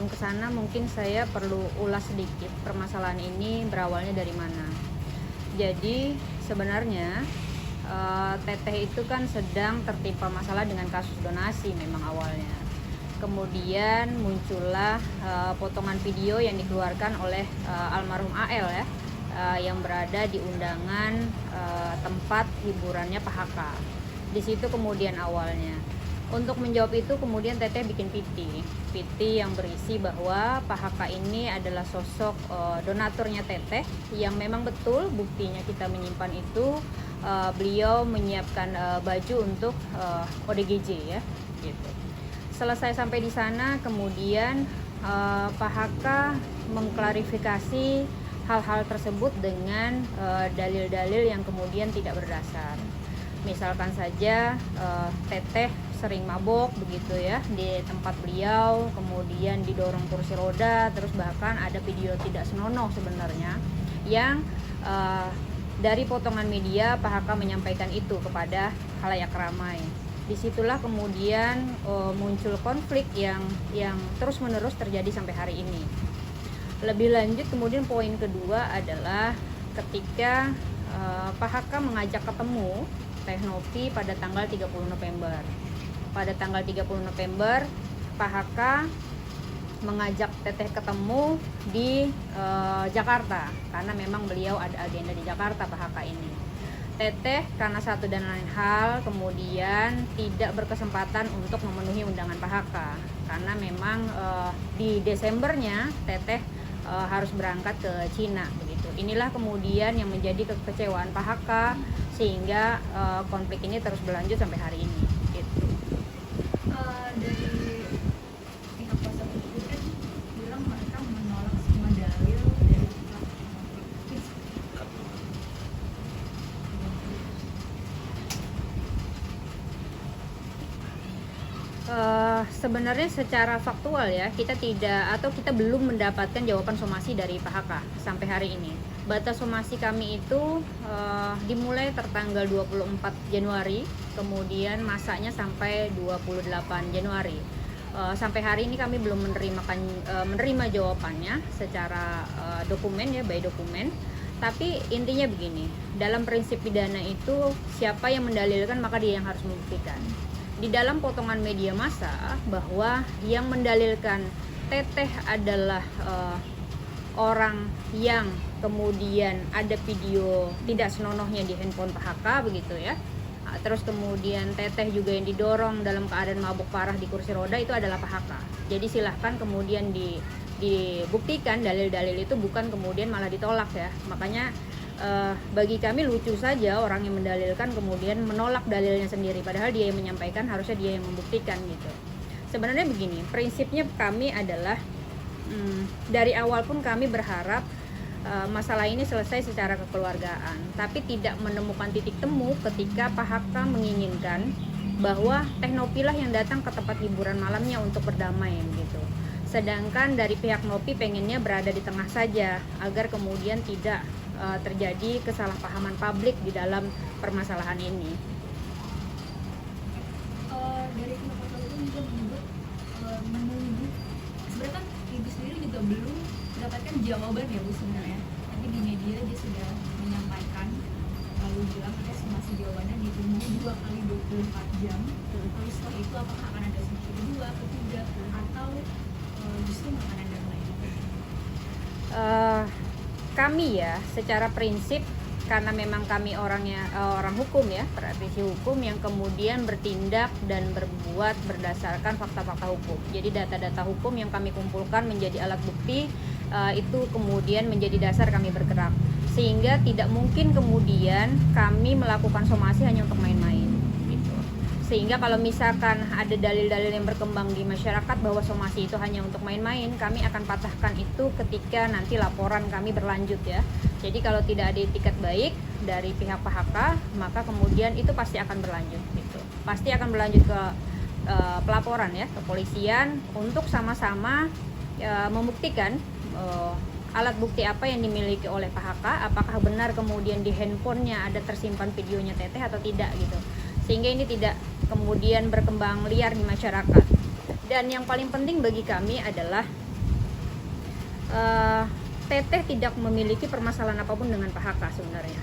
sebelum ke sana mungkin saya perlu ulas sedikit permasalahan ini berawalnya dari mana. Jadi sebenarnya Teteh itu kan sedang tertimpa masalah dengan kasus donasi memang awalnya. Kemudian muncullah potongan video yang dikeluarkan oleh almarhum AL ya, yang berada di undangan tempat hiburannya Pak Haka. Di situ kemudian awalnya. Untuk menjawab itu kemudian Teteh bikin PT yang berisi bahwa Pak Haka ini adalah sosok donaturnya Teteh, yang memang betul buktinya kita menyimpan itu beliau menyiapkan baju untuk ODGJ ya gitu. Selesai sampai di sana kemudian Pak Haka mengklarifikasi hal-hal tersebut dengan dalil-dalil yang kemudian tidak berdasar. Misalkan saja Teteh sering mabok begitu ya di tempat beliau, kemudian didorong kursi roda, terus bahkan ada video tidak senonoh sebenarnya yang dari potongan media Pak Haka menyampaikan itu kepada khalayak ramai. Disitulah kemudian muncul konflik yang terus menerus terjadi sampai hari ini. Lebih lanjut kemudian poin kedua adalah ketika Pak Haka mengajak ketemu Teh Novi pada tanggal 30 November. Pada tanggal 30 November, Pak Haka mengajak Teteh ketemu di Jakarta karena memang beliau ada agenda di Jakarta Pak Haka ini. Teteh karena satu dan lain hal kemudian tidak berkesempatan untuk memenuhi undangan Pak Haka karena memang di Desembernya Teteh harus berangkat ke Cina begitu. Inilah kemudian yang menjadi kekecewaan Pak Haka sehingga konflik ini terus berlanjut sampai hari ini gitu. Dari pihak kuasa hukum kan bilang mereka menolak semua dalil dari pihak sebenarnya secara faktual ya kita belum mendapatkan jawaban somasi dari Pak Haka sampai hari ini. Batas somasi kami itu dimulai tertanggal 24 Januari, kemudian masanya sampai 28 Januari. Sampai hari ini kami belum menerima jawabannya secara dokumen ya, by dokumen. Tapi intinya begini, dalam prinsip pidana itu siapa yang mendalilkan maka dia yang harus membuktikan. Di dalam potongan media massa bahwa yang mendalilkan Teteh adalah orang yang kemudian ada video tidak senonohnya di handphone Pak Haka begitu ya. Terus kemudian Teteh juga yang didorong dalam keadaan mabuk parah di kursi roda itu adalah Pak Haka. Jadi silahkan kemudian dibuktikan dalil-dalil itu, bukan kemudian malah ditolak ya. Makanya bagi kami lucu saja orang yang mendalilkan kemudian menolak dalilnya sendiri, padahal dia yang menyampaikan, harusnya dia yang membuktikan gitu. Sebenarnya begini, prinsipnya kami adalah dari awal pun kami berharap masalah ini selesai secara kekeluargaan, tapi tidak menemukan titik temu ketika Pak Haka menginginkan bahwa Teh Novi lah yang datang ke tempat hiburan malamnya untuk berdamai gitu. Sedangkan dari pihak Novi pengennya berada di tengah saja agar kemudian tidak terjadi kesalahpahaman publik di dalam permasalahan ini. Dari pihak kuasa hukum juga menyebut menunggu. Sebenarnya kan ibu sendiri juga belum mendapatkan jawaban ya Bu sebenarnya. Tapi di media dia sudah menyampaikan, lalu bilang ada somasi jawabannya ditunggu 2 kali 24 jam. Lalu setelah itu apakah akan ada somasi kedua, ketiga, atau justru akan ada lain? Kami ya secara prinsip, karena memang kami orang hukum ya, praktisi hukum yang kemudian bertindak dan berbuat berdasarkan fakta-fakta hukum. Jadi data-data hukum yang kami kumpulkan menjadi alat bukti, itu kemudian menjadi dasar kami bergerak. Sehingga tidak mungkin kemudian kami melakukan somasi hanya untuk main-main gitu. Sehingga kalau misalkan ada dalil-dalil yang berkembang di masyarakat bahwa somasi itu hanya untuk main-main, kami akan patahkan itu ketika nanti laporan kami berlanjut ya. Jadi kalau tidak ada itikat baik dari pihak Pak Haka, maka kemudian itu pasti akan berlanjut gitu. Pasti akan berlanjut ke pelaporan ya, kepolisian untuk sama-sama membuktikan alat bukti apa yang dimiliki oleh Pak Haka, apakah benar kemudian di handphonenya ada tersimpan videonya Teteh atau tidak gitu. Sehingga ini tidak kemudian berkembang liar di masyarakat. Dan yang paling penting bagi kami adalah Teteh tidak memiliki permasalahan apapun dengan Pak Haka sebenarnya.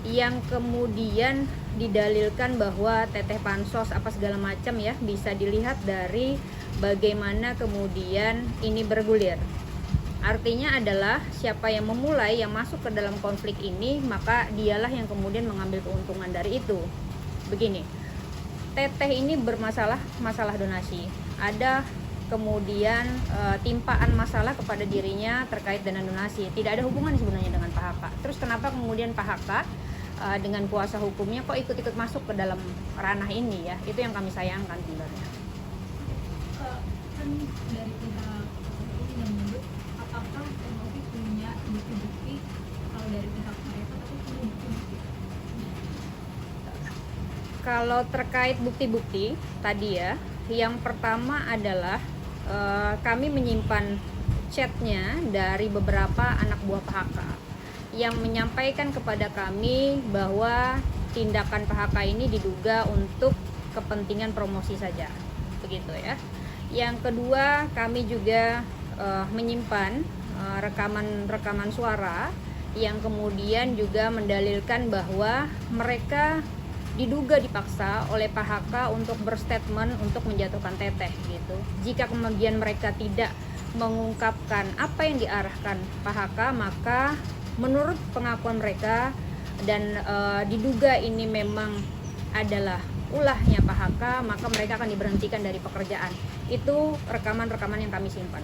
Yang kemudian didalilkan bahwa Teteh pansos apa segala macam ya, bisa dilihat dari bagaimana kemudian ini bergulir. Artinya adalah siapa yang memulai, yang masuk ke dalam konflik ini, maka dialah yang kemudian mengambil keuntungan dari itu. Begini, Teteh ini bermasalah, masalah donasi. Ada kemudian timpaan masalah kepada dirinya terkait dengan donasi. Tidak ada hubungan sebenarnya dengan Pak Haka. Terus kenapa kemudian Pak Haka dengan kuasa hukumnya kok ikut-ikut masuk ke dalam ranah ini ya? Itu yang kami sayangkan sebenarnya. Kan dari pihak ini yang menyebut apakah Novi punya bukti-bukti kalau dari pihak mereka tapi punya bukti-bukti. Kalau terkait bukti-bukti tadi ya, yang pertama adalah kami menyimpan chatnya dari beberapa anak buah Pak Haka yang menyampaikan kepada kami bahwa tindakan Pak Haka ini diduga untuk kepentingan promosi saja, begitu ya. Yang kedua, kami juga menyimpan rekaman suara yang kemudian juga mendalilkan bahwa mereka diduga dipaksa oleh Pak Haka untuk berstatement untuk menjatuhkan Teteh gitu. Jika kemudian mereka tidak mengungkapkan apa yang diarahkan Pak Haka, maka menurut pengakuan mereka dan diduga ini memang adalah ulahnya Pak Haka, maka mereka akan diberhentikan dari pekerjaan. Itu rekaman-rekaman yang kami simpan.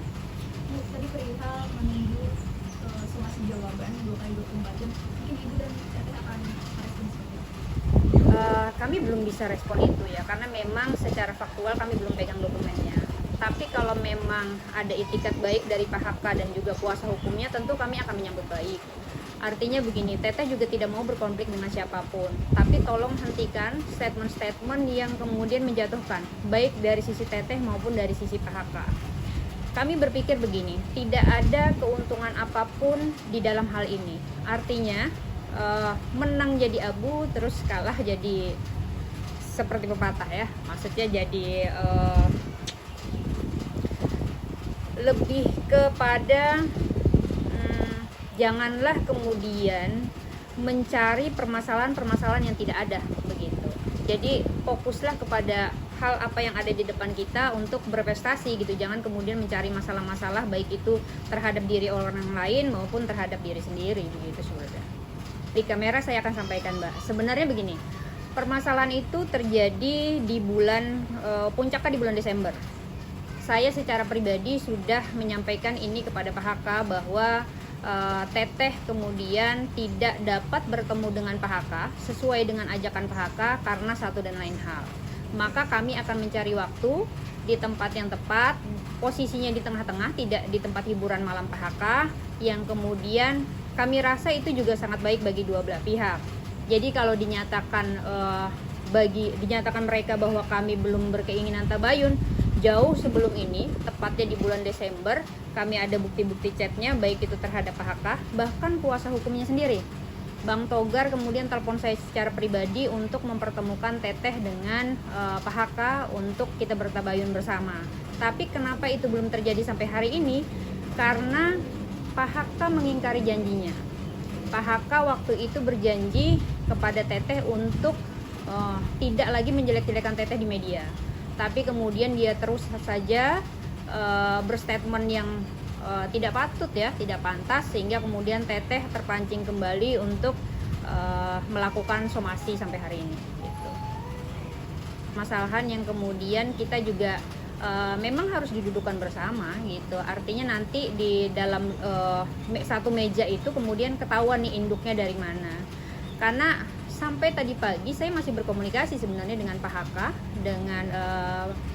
Tadi perihal menunggu somasi jawaban 2x24 jam, mungkin Ibu dan Teteh akan merespon seperti apa? Kami belum bisa respon itu ya, karena memang secara faktual kami belum pegang dokumennya. Tapi kalau memang ada itikat baik dari Pak Haka dan juga kuasa hukumnya, tentu kami akan menyambut baik. Artinya begini, Teteh juga tidak mau berkonflik dengan siapapun, tapi tolong hentikan statement-statement yang kemudian menjatuhkan, baik dari sisi Teteh maupun dari sisi Pak Haka. Kami berpikir begini, tidak ada keuntungan apapun di dalam hal ini. Artinya menang jadi abu, terus kalah jadi seperti pepatah ya. Maksudnya jadi lebih kepada janganlah kemudian mencari permasalahan-permasalahan yang tidak ada begitu. Jadi fokuslah kepada hal apa yang ada di depan kita untuk berprestasi gitu. Jangan kemudian mencari masalah-masalah baik itu terhadap diri orang lain maupun terhadap diri sendiri begitu sebenarnya. Di kamera saya akan sampaikan, Mbak. Sebenarnya begini, permasalahan itu terjadi di bulan puncaknya di bulan Desember. Saya secara pribadi sudah menyampaikan ini kepada Pak Haka bahwa Teteh kemudian tidak dapat bertemu dengan Pak Haka sesuai dengan ajakan Pak Haka karena satu dan lain hal. Maka kami akan mencari waktu di tempat yang tepat, posisinya di tengah-tengah, tidak di tempat hiburan malam Pak Haka, yang kemudian kami rasa itu juga sangat baik bagi dua belah pihak. Jadi kalau dinyatakan dinyatakan mereka bahwa kami belum berkeinginan tabayun, jauh sebelum ini, tepatnya di bulan Desember, kami ada bukti-bukti chatnya, baik itu terhadap Pak Haka, bahkan kuasa hukumnya sendiri. Bang Togar kemudian telepon saya secara pribadi untuk mempertemukan Teteh dengan Pak Haka untuk kita bertabayun bersama. Tapi kenapa itu belum terjadi sampai hari ini? Karena Pak Haka mengingkari janjinya. Pak Haka waktu itu berjanji kepada Teteh untuk tidak lagi menjelek-jelekan Teteh di media. Tapi kemudian dia terus saja berstatement yang tidak patut ya, tidak pantas, sehingga kemudian Teteh terpancing kembali untuk melakukan somasi sampai hari ini gitu. Masalahan yang kemudian kita juga memang harus didudukan bersama gitu. Artinya nanti di dalam satu meja itu kemudian ketahuan nih induknya dari mana. Karena sampai tadi pagi saya masih berkomunikasi sebenarnya dengan Pak Haka, dengan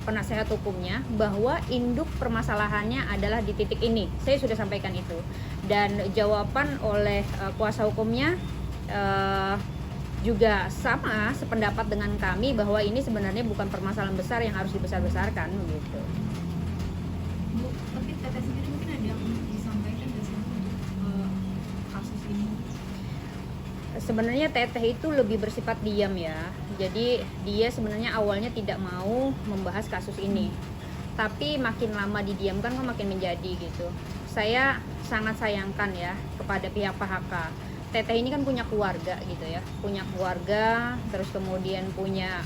penasehat hukumnya, bahwa induk permasalahannya adalah di titik ini. Saya sudah sampaikan itu. Dan jawaban oleh kuasa hukumnya juga sama sependapat dengan kami bahwa ini sebenarnya bukan permasalahan besar yang harus dibesar-besarkan gitu. Bu, tapi Teteh sendiri mungkin ada yang disampaikan dari kasus ini? Sebenarnya Teteh itu lebih bersifat diam ya. Jadi dia sebenarnya awalnya tidak mau membahas kasus ini. Tapi makin lama didiamkan kok makin menjadi gitu. saya sangat sayangkan ya kepada pihak Pak HK. Teteh ini kan punya keluarga gitu ya, punya keluarga, terus kemudian punya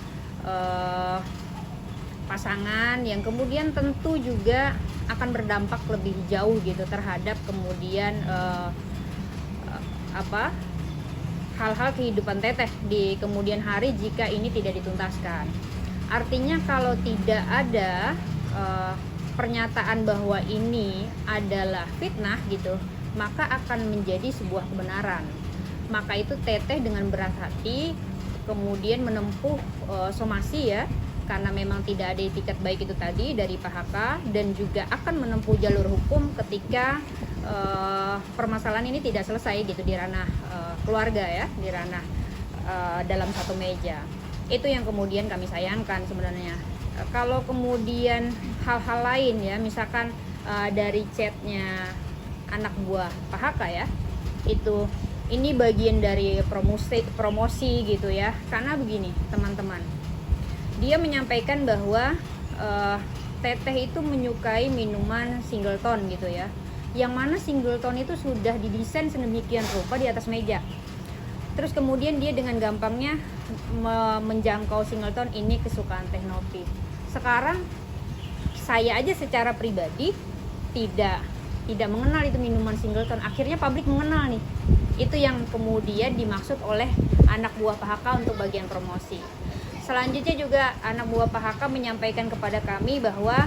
pasangan yang kemudian tentu juga akan berdampak lebih jauh gitu terhadap kemudian hal-hal kehidupan teteh di kemudian hari jika ini tidak dituntaskan. Artinya kalau tidak ada pernyataan bahwa ini adalah fitnah gitu, maka akan menjadi sebuah kebenaran. Maka itu teteh dengan berat hati kemudian menempuh somasi ya, karena memang tidak ada itikat baik itu tadi dari Pak HK, dan juga akan menempuh jalur hukum ketika permasalahan ini tidak selesai gitu di ranah keluarga ya, di ranah dalam satu meja. Itu yang kemudian kami sayangkan sebenarnya. Kalau kemudian hal-hal lain ya, misalkan dari chatnya anak buah Pak HK ya, ini bagian dari promosi gitu ya. Karena begini teman-teman, dia menyampaikan bahwa teteh itu menyukai minuman singleton gitu ya, yang mana singleton itu sudah didesain sedemikian rupa di atas meja. Terus kemudian dia dengan gampangnya menjangkau singleton ini kesukaan Teh Nopi. Sekarang saya aja secara pribadi tidak mengenal itu minuman singleton. Akhirnya publik mengenal nih. Itu yang kemudian dimaksud oleh anak buah Pak HK untuk bagian promosi. Selanjutnya juga anak buah Pak HK menyampaikan kepada kami bahwa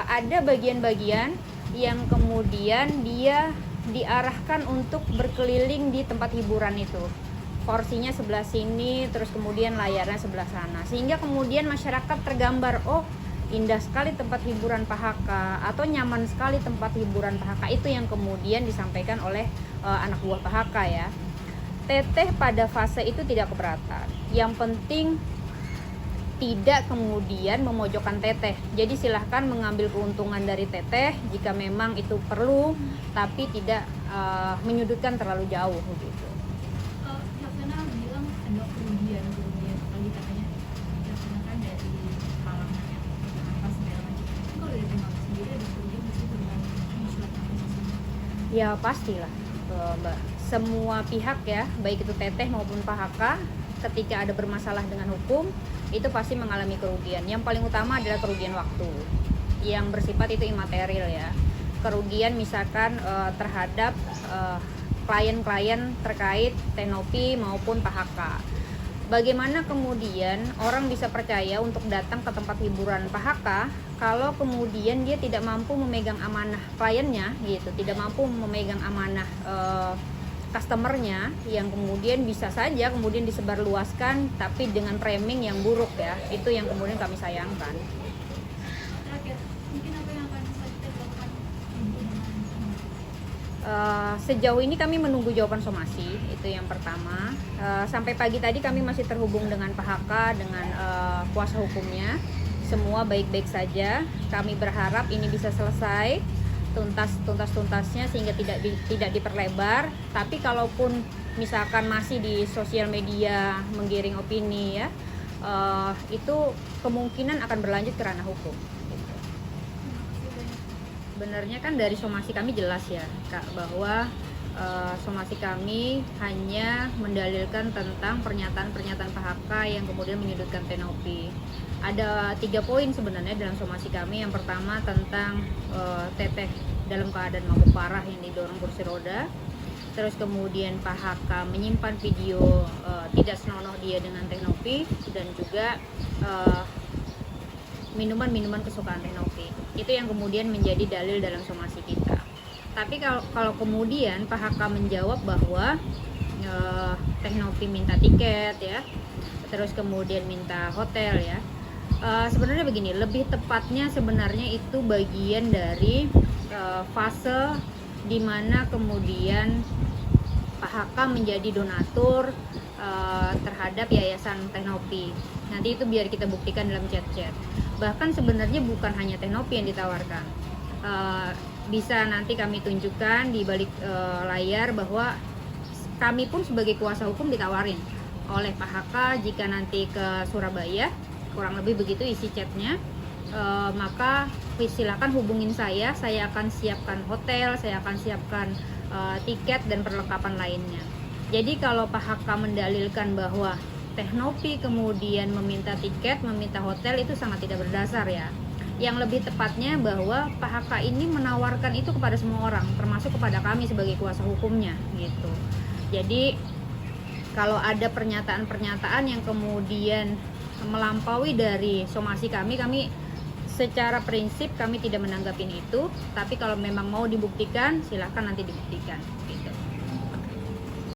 ada bagian-bagian yang kemudian dia diarahkan untuk berkeliling di tempat hiburan itu. Porsinya sebelah sini, terus kemudian layarnya sebelah sana. Sehingga kemudian masyarakat tergambar, oh indah sekali tempat hiburan Pak HK, atau nyaman sekali tempat hiburan Pak HK. Itu yang kemudian disampaikan oleh anak buah Pak HK ya. Teteh pada fase itu tidak keberatan. Yang penting tidak kemudian memojokkan teteh. Jadi silahkan mengambil keuntungan dari teteh jika memang itu perlu, tapi tidak menyudutkan terlalu jauh gitu. Laksana bilang ada kerugian lagi katanya, Laksana kan dari kalangan yang apa segala macam. Kalau dari Mbak sendiri ada kerugian nggak sih dengan mensulatkan posisi? Ya pastilah Mbak. Semua pihak ya, baik itu teteh maupun Pak HK, ketika ada bermasalah dengan hukum itu pasti mengalami kerugian. Yang paling utama adalah kerugian waktu yang bersifat itu imaterial ya. Kerugian misalkan terhadap klien-klien terkait Teh Nopi maupun Pak HK. Bagaimana kemudian orang bisa percaya untuk datang ke tempat hiburan Pak HK kalau kemudian dia tidak mampu memegang amanah kliennya gitu, tidak mampu memegang amanah customernya, yang kemudian bisa saja kemudian disebarluaskan tapi dengan framing yang buruk ya. Itu yang kemudian kami sayangkan. Terakhir, mungkin apa yang akan selanjutnya dilakukan? Sejauh ini kami menunggu jawaban somasi, itu yang pertama. Sampai pagi tadi kami masih terhubung dengan Pak HK, dengan kuasa hukumnya. Semua baik-baik saja. Kami berharap ini bisa selesai tuntasnya sehingga tidak diperlebar. Tapi kalaupun misalkan masih di sosial media menggiring opini ya, itu kemungkinan akan berlanjut ke ranah hukum gitu. Sebenarnya kan dari somasi kami jelas ya Kak, bahwa somasi kami hanya mendalilkan tentang pernyataan-pernyataan Pak HK yang kemudian menyudutkan Teh Nopi. Ada 3 poin sebenarnya dalam somasi kami. Yang pertama tentang teteh dalam keadaan mabuk parah yang didorong kursi roda. Terus kemudian Pak HK menyimpan video tidak senonoh dia dengan Teh Nopi, dan juga minuman-minuman kesukaan Teh Nopi. Itu yang kemudian menjadi dalil dalam somasi kita. Tapi kalau kemudian Pak HK menjawab bahwa Teh Nopi minta tiket ya, terus kemudian minta hotel ya, sebenarnya begini, lebih tepatnya sebenarnya itu bagian dari fase dimana kemudian Pak HK menjadi donatur terhadap Yayasan Teh Nopi. Nanti itu biar kita buktikan dalam chat-chat. Bahkan sebenarnya bukan hanya Teh Nopi yang ditawarkan. Bisa nanti kami tunjukkan di balik layar bahwa kami pun sebagai kuasa hukum ditawarin oleh Pak HK jika nanti ke Surabaya, kurang lebih begitu isi chatnya. maka silakan hubungin saya akan siapkan hotel, saya akan siapkan tiket dan perlengkapan lainnya. Jadi kalau Pak Haka mendalilkan bahwa Teknopi kemudian meminta tiket, meminta hotel, itu sangat tidak berdasar ya. Yang lebih tepatnya bahwa Pak Haka ini menawarkan itu kepada semua orang, termasuk kepada kami sebagai kuasa hukumnya gitu. Jadi kalau ada pernyataan-pernyataan yang kemudian melampaui dari somasi kami secara prinsip kami tidak menanggapi itu. Tapi kalau memang mau dibuktikan, silahkan nanti dibuktikan gitu.